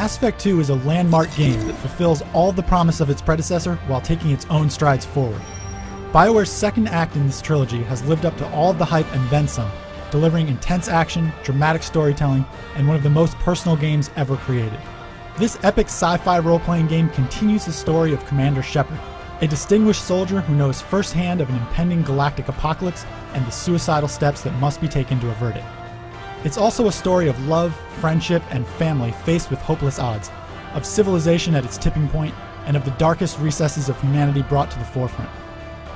Mass Effect 2 is a landmark game that fulfills all the promise of its predecessor while taking its own strides forward. BioWare's second act in this trilogy has lived up to all of the hype and then some, delivering intense action, dramatic storytelling, and one of the most personal games ever created. This epic sci-fi role-playing game continues the story of Commander Shepard, a distinguished soldier who knows firsthand of an impending galactic apocalypse and the suicidal steps that must be taken to avert it. It's also a story of love, friendship, and family faced with hopeless odds, of civilization at its tipping point, and of the darkest recesses of humanity brought to the forefront.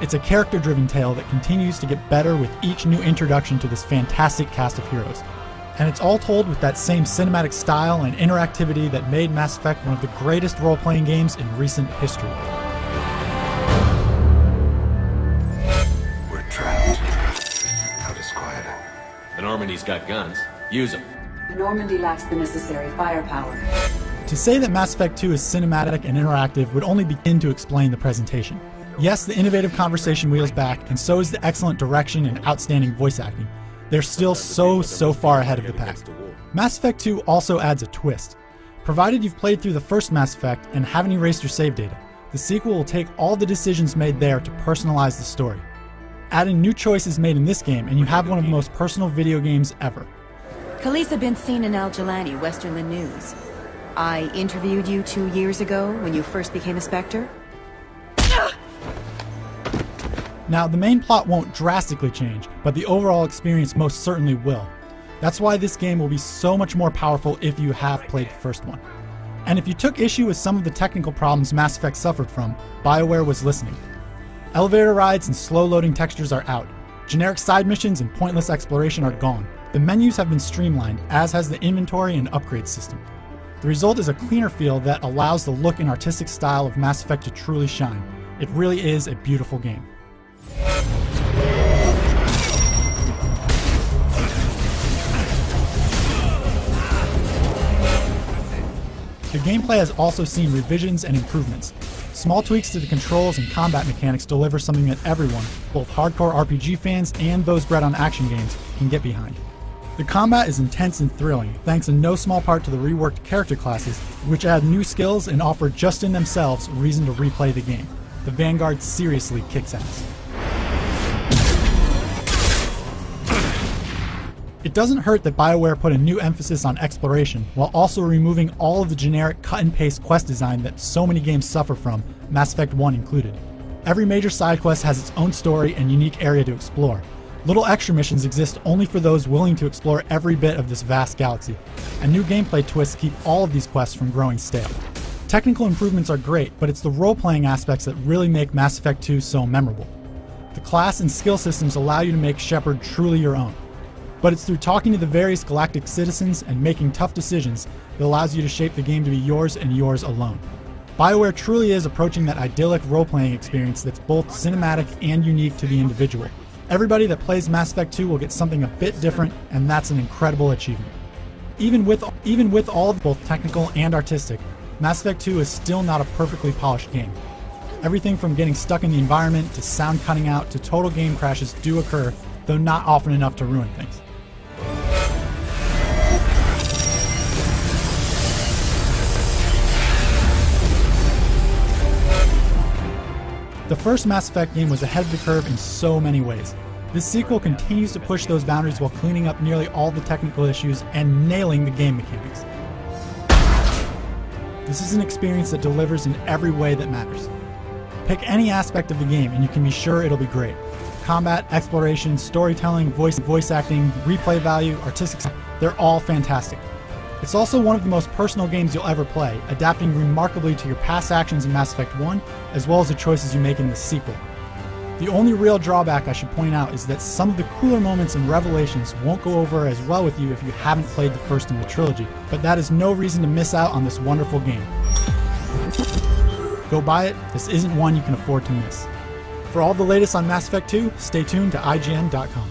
It's a character-driven tale that continues to get better with each new introduction to this fantastic cast of heroes. And it's all told with that same cinematic style and interactivity that made Mass Effect one of the greatest role-playing games in recent history. We're trapped. How disquieting. The Normandy's got guns. Use them. The Normandy lacks the necessary firepower. To say that Mass Effect 2 is cinematic and interactive would only begin to explain the presentation. Yes, the innovative conversation wheels back, and so is the excellent direction and outstanding voice acting. They're still so far ahead of the pack. Mass Effect 2 also adds a twist. Provided you've played through the first Mass Effect and haven't erased your save data, the sequel will take all the decisions made there to personalize the story. Add in new choices made in this game and you have one of the most personal video games ever. Khaleesa been seen in Al-Jalani, Westerland News. I interviewed you 2 years ago when you first became a Spectre. Now, the main plot won't drastically change, but the overall experience most certainly will. That's why this game will be so much more powerful if you have played the first one. And if you took issue with some of the technical problems Mass Effect suffered from, BioWare was listening. Elevator rides and slow-loading textures are out. Generic side missions and pointless exploration are gone. The menus have been streamlined, as has the inventory and upgrade system. The result is a cleaner feel that allows the look and artistic style of Mass Effect to truly shine. It really is a beautiful game. The gameplay has also seen revisions and improvements. Small tweaks to the controls and combat mechanics deliver something that everyone, both hardcore RPG fans and those bred on action games, can get behind. The combat is intense and thrilling, thanks in no small part to the reworked character classes, which add new skills and offer just in themselves reason to replay the game. The Vanguard seriously kicks ass. It doesn't hurt that BioWare put a new emphasis on exploration, while also removing all of the generic cut-and-paste quest design that so many games suffer from, Mass Effect 1 included. Every major side quest has its own story and unique area to explore. Little extra missions exist only for those willing to explore every bit of this vast galaxy, and new gameplay twists keep all of these quests from growing stale. Technical improvements are great, but it's the role-playing aspects that really make Mass Effect 2 so memorable. The class and skill systems allow you to make Shepard truly your own. But it's through talking to the various galactic citizens and making tough decisions that allows you to shape the game to be yours and yours alone. BioWare truly is approaching that idyllic role-playing experience that's both cinematic and unique to the individual. Everybody that plays Mass Effect 2 will get something a bit different, and that's an incredible achievement. Even with all both technical and artistic, Mass Effect 2 is still not a perfectly polished game. Everything from getting stuck in the environment to sound cutting out to total game crashes do occur, though not often enough to ruin things. The first Mass Effect game was ahead of the curve in so many ways. This sequel continues to push those boundaries while cleaning up nearly all the technical issues and nailing the game mechanics. This is an experience that delivers in every way that matters. Pick any aspect of the game and you can be sure it'll be great. Combat, exploration, storytelling, voice acting, replay value, artistic, they're all fantastic. It's also one of the most personal games you'll ever play, adapting remarkably to your past actions in Mass Effect 1, as well as the choices you make in the sequel. The only real drawback I should point out is that some of the cooler moments and revelations won't go over as well with you if you haven't played the first in the trilogy, but that is no reason to miss out on this wonderful game. Go buy it, this isn't one you can afford to miss. For all the latest on Mass Effect 2, stay tuned to IGN.com.